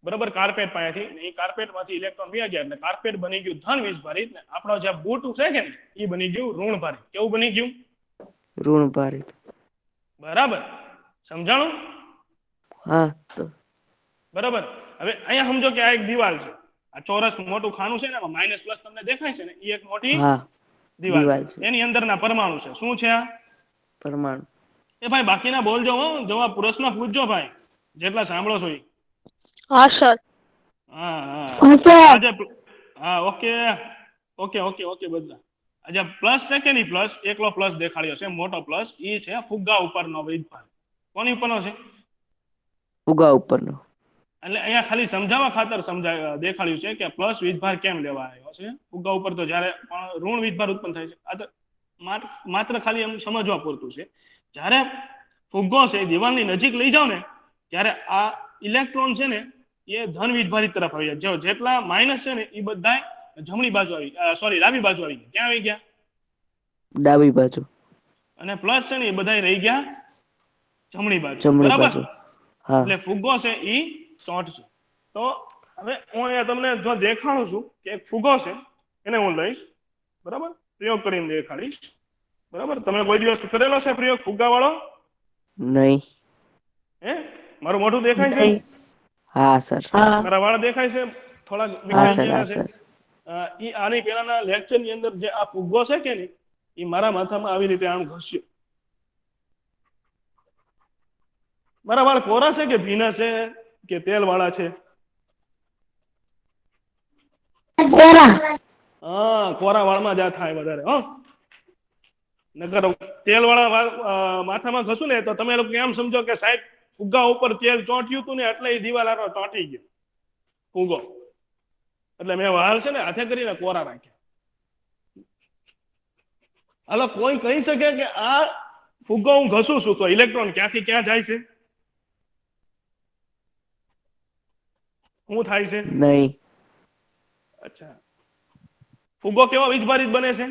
બરાબર, કાર્પેટ પાસેથી. એ કાર્પેટમાંથી ઇલેક્ટ્રોન વ્યા ગયા એટલે કાર્પેટ બની ગયું ધન વીજભારિત, ને આપણો જે બૂટ છે કે ને એ બની ગયું ઋણ ભારિત. કેવું બની ગયું? ઋણ ભારિત. બરાબર, સમજાણું? હા તો બરાબર. હવે અહીંયા સમજો કે આ એક દિવાલ છે, આ ચોરસ મોટું ખાનું છે ને, એમાં માઇનસ પ્લસ તમને દેખાય છે ને, એ એક મોટી દિવાલ છે. એની અંદરના પરમાણુ છે. શું છે આ? પરમાણુ. એ ભાઈ બાકીના બોલજો હો, જવાબ પ્રશ્ન પૂછજો ભાઈ, જેટલા સાંભળો છો. હા સર. હા ઓકે ઓકે ઓકે ઓકે બધા. આજે પ્લસ છે કે નહીં? પ્લસ એકલો પ્લસ દેખાડ્યો છે, મોટો પ્લસ. એ છે ફુગ્ગા ઉપરનો વીજભાર. કોની ઉપરનો છે? ફુગ્ગા ઉપરનો. એટલે અહીંયા ખાલી સમજાવવા ખાતર દેખાડ્યું છે કે પ્લસ વીજભાર કેમ લેવા આવ્યો છે. ફુગ્ગા ઉપર તો જ્યારે પણ ઋણ વીજભાર ઉત્પન્ન થાય છે, આ તો માત્ર ખાલી એમ સમજવા પૂરતું છે. જ્યારે ફુગ્ગો છે દિવાલની નજીક લઈ જાવ ને, ત્યારે આ ઇલેક્ટ્રોન છે ને એ ધન વીજભારિત તરફ આવી જાય. જેટલા માઇનસ છે ને એ બધા જમણી બાજુ આવી, ડાબી બાજુ આવી ગયા. ક્યાં આવી ગયા? ડાબી બાજુ. અને પ્લસ છે ને એ બધા રહી ગયા જમણી બાજુ. જમણી બરાબર. બાજુ. હા. એટલે ફુગ્ગો છે એ શોર્ટ છે. તો હવે હું અહીંયા તમને જો દેખાડું છું કે એક ફુગ્ગો છે, એને હું લઈશ, બરાબર, પ્રયોગ કરીને દેખાડીશ. બરાબર. તમે કોઈ દિવસ કરેલો છે પ્રયોગ ફુગ્ગા વાળો? નહીં. હે, મારું મોઢું દેખાય છે? હા સર. મારા વાળ દેખાય છે? થોડા વિખરાયેલા છે. ઈ આની પહેલાના લેક્ચર ની અંદર જે આ ફુગ્ગો છે કે નહીં, એ મારા માથામાં આવી રીતે આમ ઘસ્યો. મારા વાળ કોરા છે કે ભીના છે કે તેલ વાળા છે? હા, કોરા વાળમાં જ આ થાય વધારે. હો નકર તેલ વાળા માથામાં ઘસું ને તો તમે લોકો એમ સમજો કે સાહેબ ફુગ્ગા ઉપર તેલ ચોંટ્યું હતું ને એટલે એ દિવાલ આરો ચોંટી ગયો ફુગ્ગો. એટલે મેં વાળ છે ને હાથે કરીને કોરા રાખ્યા. હાલો, કોઈ કહી શકે કે આ ફુગ્ગો હું ઘસું છું તો ઇલેક્ટ્રોન ક્યાંથી ક્યાં જાય છે? શું થાય છે? નહીં. અચ્છા, ફુગ્ગો કેવો વીજભારિત બને છે?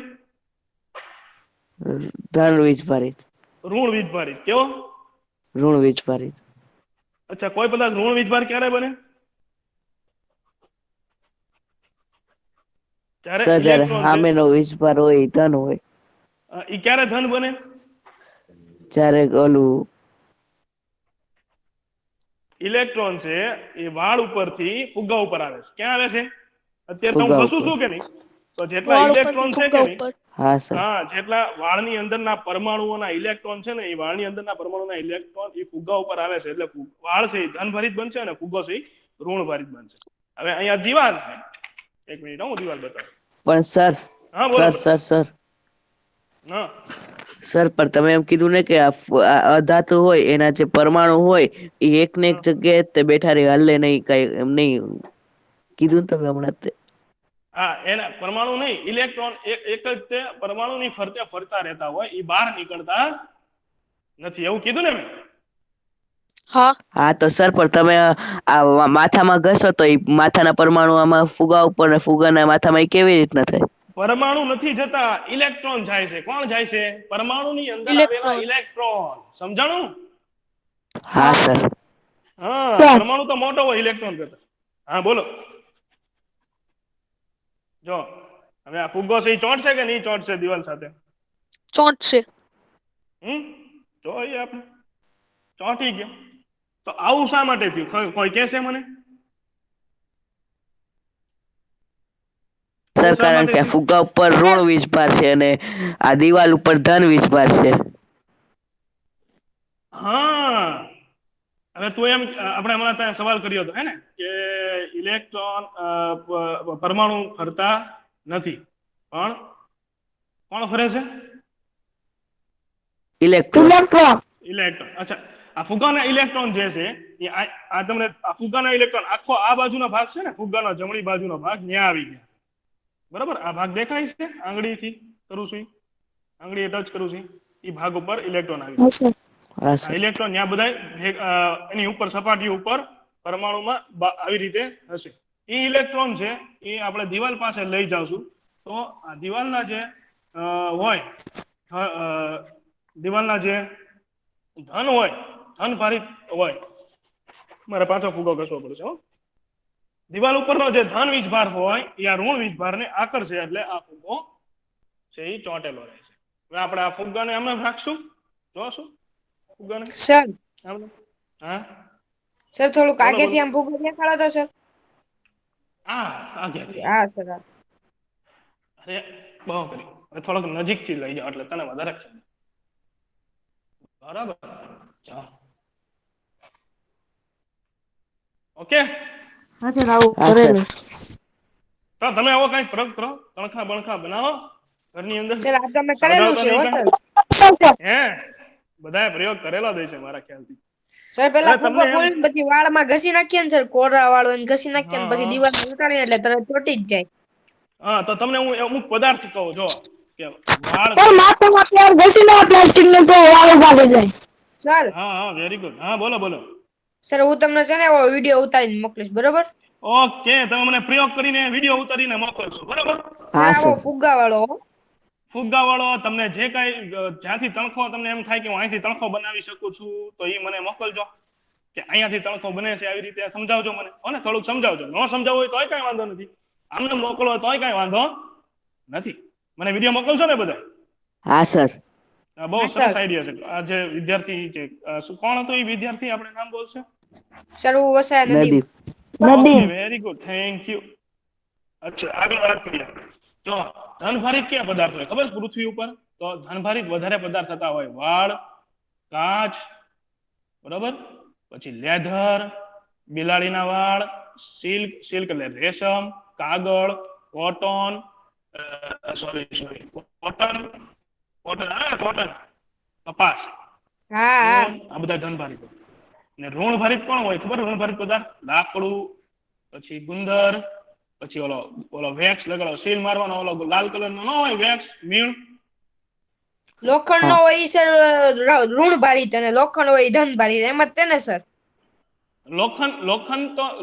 ધન વીજભારિત. ઋણ વીજભારિત. કેવો? ઋણ વીજભારિત. અચ્છા, કોઈ પદાર્થ ઋણ વીજભાર ક્યારે બને? જ્યારે સર જ્યારે ઇલેક્ટ્રોન છે સામેનો વીજભાર હોય એ ધન હોય. એ ક્યારે ધન બને? જ્યારે ઓલું ઇલેક્ટ્રોન છે એ વાળ ઉપરથી ફુગ્ગા ઉપર આવે છે. ક્યાં આવે છે? અત્યારે તો હું ફુગ્ગા ઘસું ઉપર. છું કે નહીં, તો જેટલા ઇલેક્ટ્રોન છે કે નહીં, હા સર. હા, જેટલા વાળની અંદરના પરમાણુઓના ઇલેક્ટ્રોન છે ને એ વાળની અંદરના પરમાણુના ઇલેક્ટ્રોન એ ફુગ્ગા ઉપર આવે છે. એટલે વાળ છે એ ધનભારિત બનશે અને ફુગ્ગો છે એ ઋણભારિત બનશે. હવે અહીંયા દિવાલ છે. એક મિનિટ, હું દિવાલ બતાવું. પણ સર હા, બોલો. સર હા, પણ તમે એમ કીધું ને કે આ અધાતુ હોય એના જે પરમાણુ હોય એ એક ને એક જગ્યાએ તે બેઠા રહે, હલે નહીં, કઈ એમ નહીં કીધું ને તમે હમણાં તે. હા, એના પરમાણુ નહીં, ઇલેક્ટ્રોન એક જ તે પરમાણુની ફરતે ફરતા રહેતા હોય, એ બહાર નીકળતા નથી, એવું કીધું ને મેં? હા તો સર પણ તમે આ માથામાં ઘસો તો એ માથાના પરમાણુ આમાં ફુગા ઉપર ને ફુગાના માથામાં એ કેવી રીતના થાય? પરમાણુ નથી જતા, ઇલેક્ટ્રોન જાય છે. કોણ જાય છે? પરમાણુની અંદર આવેલા ઇલેક્ટ્રોન. સમજાણું? હા સર. હા, પરમાણુ તો મોટો હોય ઇલેક્ટ્રોન કરતા. હા, બોલો. જો હવે આ ફુગ્ગો છે એ ચોંટશે કે નહીં ચોંટશે દિવાલ સાથે? ચોંટશે. જોઈએ આપણે. ચોંટી ગયો. તો આવું શા માટે થયું? કોઈ કહેશે મને? સર કારણ કે આ ફુગ્ગા ઉપર ઋણ વીજભાર છે અને આ દિવાલ ઉપર ધન વીજભાર છે. હા, હવે તું એમ આપણે હમણાં ત્યાં સવાલ કર્યો હતો હે ને કે ઇલેક્ટ્રોન પરમાણુ ફરતા નથી, પણ કોણ ફરે છે? ઇલેક્ટ્રોન. અચ્છા, આ ફુગ્ગાના ઇલેક્ટ્રોન જે છે એ આ તમને આ ફુગ્ગાના ઇલેક્ટ્રોન આખો આ બાજુનો ભાગ છે ને, ફુગ્ગાનો જમણી બાજુનો ભાગ ન્યા આવી ગયા. બરાબર? આ ભાગ દેખાય છે? આંગળીથી કરું છું, આંગળી ટચ કરું છું, એ ભાગ ઉપર ઇલેક્ટ્રોન આવી ગયા. આ ઇલેક્ટ્રોન ત્યાં બધા એની ઉપર સપાટી ઉપર પરમાણુમાં આવી રીતે હશે. એ ઇલેક્ટ્રોન છે એ આપણે દિવાલ પાસે લઈ જાવશું તો આ દિવાલના જે હોય દિવાલના જે ધન હોય, ધન ભારિત હોય, મારે પાછો ફુગ્ગો ઘસવો પડશે. હો, દિવાલ ઉપરનો જે ધન વીજભાર હોય એ આ ઋણ વીજભારને આકર્ષે એટલે આ ફુગ્ગો છે એ ચોંટેલો રહે છે. હવે આપણે આ ફુગ્ગાને એમને રાખશું, જોશું ફુગ્ગાને. સર હા સર થોડુંક આગેથી આમ ફુગ્ગો દેખાડો તો સર. આગેથી. હા સર. અરે બહુ કરી. હવે થોડોક નજીકથી લઈ જાઓ એટલે તને વધારે ખ્યાલ. બરાબર, ચાલો. ઓકે. હા સર, આવું કરેલું. તો તમે આવો કઈ પ્રયોગ કરો, તણખા બણખા બનાવો ઘરની અંદર. સર આ તમે કરેલું છે હો સર. હે બધાએ પ્રયોગ કરેલો જ છે મારા ખ્યાલથી. સર પેલા એટલે ફુગ્ગો તમને ફોડીને પછી વાળમાં ઘસી નાખીએ ને સર, કોરા વાળો એને ઘસી નાખીએ ને પછી દિવાલમાં ઉતારીએ એટલે તરત ચોટી જ જાય. હા, તો તમને હું અમુક પદાર્થ કહું, જો કે વાળ. સર હા, વેરી ગુડ. હા, બોલો બોલો. સર હું તમને છે ને એવો વિડીયો ઉતારીને મોકલીશ, બરોબર? ઓકે, તમે મને પ્રયોગ કરીને વિડીયો ઉતારીને મોકલશો, બરાબર? સર આવો ફુગ્ગા વાળો. ફુગ્ગા વાળો તમને જે કઈ જ્યાંથી તણખો તમને એમ થાય કે હું અહીંથી તણખો બનાવી શકું છું તો એ મને મોકલજો, કે અહીંયાથી તણખો બને છે આવી રીતે સમજાવજો મને. હો ને, થોડુંક સમજાવજો. ન સમજાવવું હોય તોય કઈ વાંધો નથી, આમને મોકલો તોય કઈ વાંધો નથી. મને વિડીયો મોકલશો ને બધા? હા સર. બહુ સરસ આઈડિયા છે. આ જે વિદ્યાર્થી છે, કોણ હતો એ વિદ્યાર્થી? આપણે નામ બોલશે? સર હું વસાયા નદી. Very good, thank you. અચ્છા, આગળ વાત કરીએ. જો ધનભારિત કયા પદાર્થ હોય ખબર? પૃથ્વી ઉપર તો ધનભારિત વધારે પદાર્થ થતા હોય વાળ, કાચ, બરોબર, પછી લેધર, બિલાડીના વાળ, સિલ્ક, સિલ્ક એટલે રેશમ, કાગળ, કોટન, સોરી કોટન, કોટન, કપાસ, હા ઊન, આ બધા ધનભારિત. ને ઋણભારિત કોણ હોય ખબર? ઋણભારિત પદાર્થ લાકડું, પછી ગુંદર, પછી ઓલો વેક્સ લગાડો, સીલ મારવાનો ઓલો લાલ કલર નો ન હોય વેક્સ, મીણ. લોખંડ નો હોય ઈ સર ઋણ ભારિત અને લોખંડ હોય ઈ ધન ભારિત એમ જ તેને સર.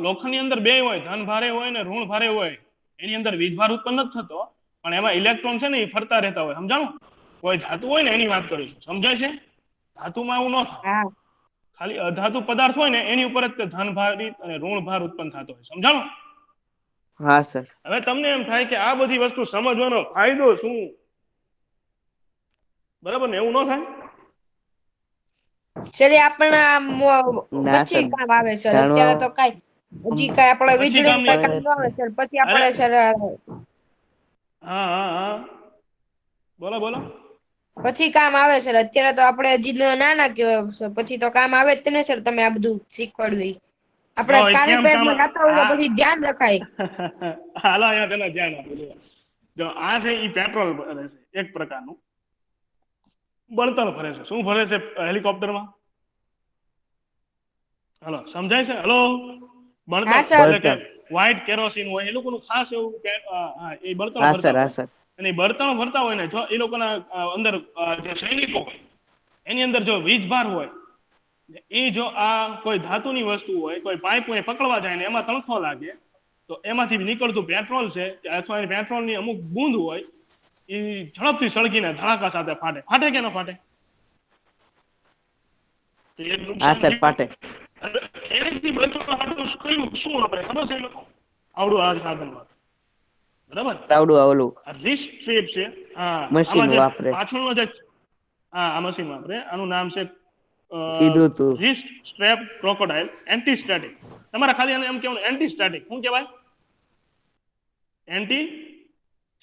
લોખંડની અંદર બે હોય, ધન ભારે હોય ને ઋણ ભારે હોય. એની અંદર વીજભાર ઉત્પન્ન નથી થતો, પણ એમાં ઇલેક્ટ્રોન છે ને એ ફરતા રહેતા હોય. સમજાણું? કોઈ ધાતુ હોય ને એની વાત કરીશું, સમજાય છે? ધાતુમાં એવું ન થાય. હા ખાલી અધાતુ પદાર્થ હોય ને એની ઉપર જ તે ધન ભારિત અને ઋણ ભાર ઉત્પન્ન થતો હોય. સમજાણું? હા સર. હવે તમને એમ થાય કે આ બધી વસ્તુ સમજવાનો ફાયદો શું? બરાબર ને? એવું ન થાય? સર એ આપણને ના પછી સર, કામ આવે સર, અત્યારે જાણવા તો કઈ હજી કઈ આપણે પછી વીજળી કામ કઈ નહીં. કામ ન આવે સર, પછી અરે આપણે સર હા બોલો બોલો. પછી કામ આવે સર, અત્યારે તો આપણે હજી નાના કહેવાય સર, પછી તો કામ આવે જ ને સર. તમે આ બધું શીખવાડ્યું આપણે જો એ કેમ કામ કાર્યક્રમમાં જાતા હોય તો પછી ધ્યાન રખાય. હાલો અહીંયા તેના ધ્યાન આપો. જો આ છે ઈ પેટ્રોલ ભરે છે એક પ્રકારનું, બળતણ ભરે છે. શું ભરે છે હેલિકોપ્ટરમાં? હલો સમજાય છે? હલો, બળતણ હા સર. એટલે કે વ્હાઇટ કેરોસીન હોય એ લોકોનું ખાસ એવું એ બળતણ હા ભરતા સર, હા હોય. સર. અને એ બળતણ ભરતા હોય ને, જો એ લોકોના અંદર જે સૈનિકો હોય એની અંદર જો વીજભાર હોય, એ જો આ કોઈ ધાતુની વસ્તુ હોય, કોઈ પાઇપ હોય પકડવા જાય ને એમાં તણખો લાગે, તો એમાંથી નીકળતું પેટ્રોલ છે અથવા એ પેટ્રોલની અમુક બૂંદ હોય એ ઝડપથી સળગીને ધડાકા સાથે ફાટે. ફાટે કે ન ફાટે? તો એક હા નુકસાન સર, થયું. પાટે. એનાથી બચવા માટે શું આપણે ખબર છે? એ લોકો આવડું આ સાધનમાં, બરાબર? આવડું ઓલું રિસ્ટ સ્ટ્રીપ છે. હા, મશીન આમાં જે વાપરે. પાછળનો જે આ મશીન વાપરે, આનું નામ છે કીધું તું. Wrist strap crocodile anti static. તમારે ખાલી આને એમ કહેવાનું એન્ટી સ્ટેટિક. શું કહેવાય? Anti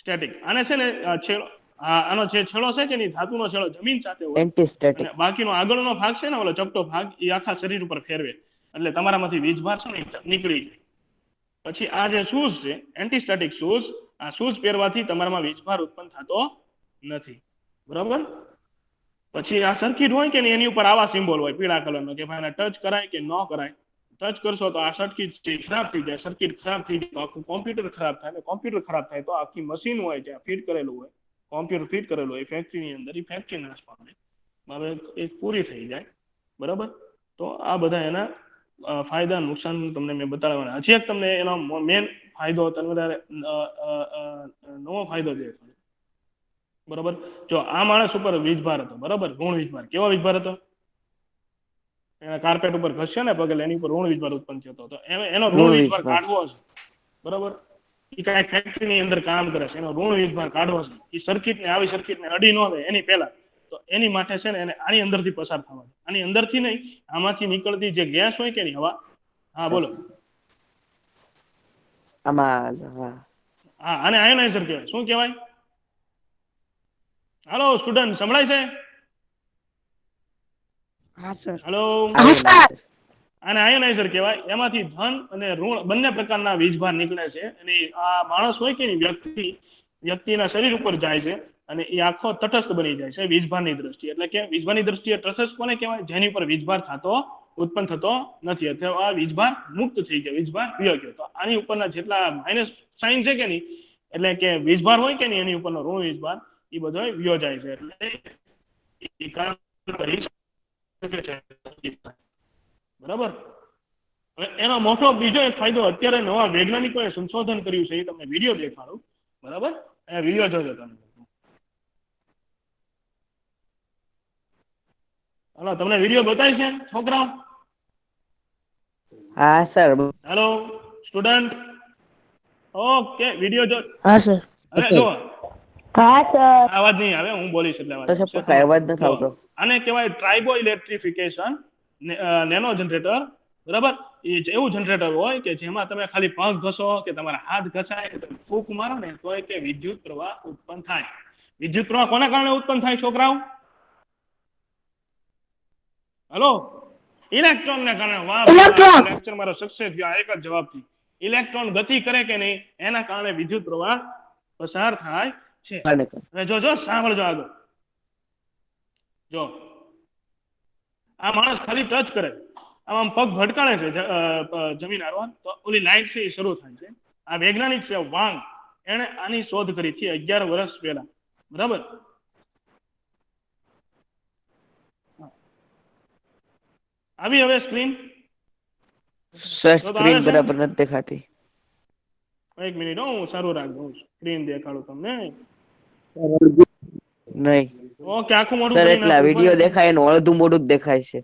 static. આને છે ને છેડો, આનો જે છેડો છે કે નહીં, ધાતુનો છેડો જમીન સાથે હોય એન્ટી સ્ટેટિક. અને બાકીનો આગળનો ભાગ છે ને ઓલો ચપટો ભાગ, એ આખા શરીર ઉપર ફેરવે એટલે તમારામાંથી વીજભાર છે ને નીકળી જાય. પછી આ જે શૂઝ છે એન્ટી સ્ટેટિક શૂઝ, આ શૂઝ પહેરવાથી તમારામાં વીજભાર ઉત્પન્ન થતો નથી. બરાબર? પછી આ સર્કિટ હોય કે નહીં એની ઉપર આવા સિમ્બોલ હોય પીળા કલરનો, કે ભાઈ ટચ કરાય કે ન કરાય. ટચ કરશો તો આ સર્કિટ ખરાબ થઈ જાય, સર્કિટ ખરાબ થઈ જાય તો આખું કોમ્પ્યુટર ખરાબ થાય, કોમ્પ્યુટર ખરાબ થાય તો આખી મશીન હોય જ્યાં ફિટ કરેલું હોય, કોમ્પ્યુટર ફિટ કરેલું હોય ફેક્ટરીની અંદર, એ ફેક્ટરી નાશ પામે. હવે એ પૂરી થઈ જાય. બરાબર? તો આ બધા એના ફાયદા નુકસાન તમને મેં બતાડવાના. હજી એક તમને એનો મેન ફાયદો તમને નવો ફાયદો છે. બરોબર? જો આ માણસ ઉપર વીજભાર હતો, બરોબર? ઋણ વીજભાર. કેવો વીજભાર હતો? એના કાર્પેટ ઉપર ઘસ્યો ને પગે, એની ઉપર ઋણ વીજભાર ઉત્પન્ન થયો હતો. તો એનો ઋણ ઋણ વીજભાર વીજભાર. કાઢવો છે. બરોબર? એ કઈ ફેક્ટરીની અંદર કામ કરે છે, એનો ઋણ વીજભાર કાઢવો છે. એ સર્કિટને, આવી સર્કિટને અડી ન લે એની પહેલા, તો એની માટે છે ને એને આની અંદરથી પસાર થવા. આની અંદરથી નહીં, આમાંથી નીકળતી જે ગેસ હોય કે નહીં, હવા. હા બોલો. આમાં હા. હા, આને આયોનાઇઝર કહેવાય. શું કહેવાય? હાલો સ્ટુડન્ટ, સંભળાય છે? હા સર. હાલો, આયોનાઇઝર. આને આયોનાઇઝર કહેવાય. એમાંથી ધન અને ઋણ બંને પ્રકારના વીજભાર નીકળે છે. અને આ માણસ હોય કે નહીં, વ્યક્તિના શરીર ઉપર જાય છે અને એ આખો તટસ્થ બની જાય છે વીજભારની દ્રષ્ટિએ. એટલે કે વીજભારની દ્રષ્ટિએ તટસ્થ કોને કહેવાય? જેની ઉપર વીજભાર ઉત્પન્ન થતો નથી, અથવા આ વીજભાર મુક્ત થઈ ગયો, વીજભાર વયો ગયો. તો આની ઉપરના જેટલા માઇનસ સાઇન છે કે નહીં, એટલે કે વીજભાર હોય કે નહીં એની ઉપરનો ઋણ વીજભાર, એ બધો વયો જાય છે. એટલે એ કામ કરી શકે છે. બરાબર? હવે એનો મોટો બીજો એક ફાયદો, અત્યારે નવા વૈજ્ઞાનિકોએ સંશોધન કર્યું છે, એ તમને વિડીયો દેખાડું. બરાબર? અહીંયા વિડીયો જોજો તમે. હાલો, તમને વિડીયો બતાવી છે છોકરાઓ? હા sir. Hello student, okay, video જો. હા સર. હવે જો હા સર. અવાજ નહીં આવે, હું બોલીશ એટલે અવાજ તો આવશે. સર અવાજ નથી આવતો. આને કહેવાય ટ્રાઇબો ઇલેક્ટ્રિફિકેશન નેનો જનરેટર. બરાબર? એ એવું જનરેટર હોય કે જેમાં તમે ખાલી પગ ઘસો કે તમારા હાથ ઘસાય કે તમે ફૂંક મારો ને તો કે વિદ્યુત પ્રવાહ ઉત્પન્ન થાય. વિદ્યુત પ્રવાહ કોના કારણે ઉત્પન્ન થાય છોકરાઓ? હેલો, ઇલેક્ટ્રોન ને કારણે. વાહ Electron. લેક્ચર મારો સક્સેસ થયો આ એક જ જવાબથી. ઇલેક્ટ્રોન ગતિ કરે કે નહીં એના કારણે વિદ્યુત પ્રવાહ પસાર થાય છે. કારણે હવે જો સાંભળજો આગળ. જો આ માણસ ખાલી ટચ કરે આમ પગ ભટકાણે છે જમીન હારવા તો ઓલી લાઈન છે એ શરૂ થાય છે. આ વૈજ્ઞાનિક છે વાંગ, એને આની શોધ કરી હતી 11 વર્ષ પહેલા. બરાબર. આવી હવે સ્ક્રીન સર તો સ્ક્રીન આવે છે? બરાબર નથી દેખાતી. એક મિનિટ હું સારું રાખજો સ્ક્રીન દેખાડું તમને. નહીં ઓકે આખું મોઢું સર કરી એટલા નાખું. વિડીયો દેખાય એનું અડધું મોઢું જ દેખાય છે.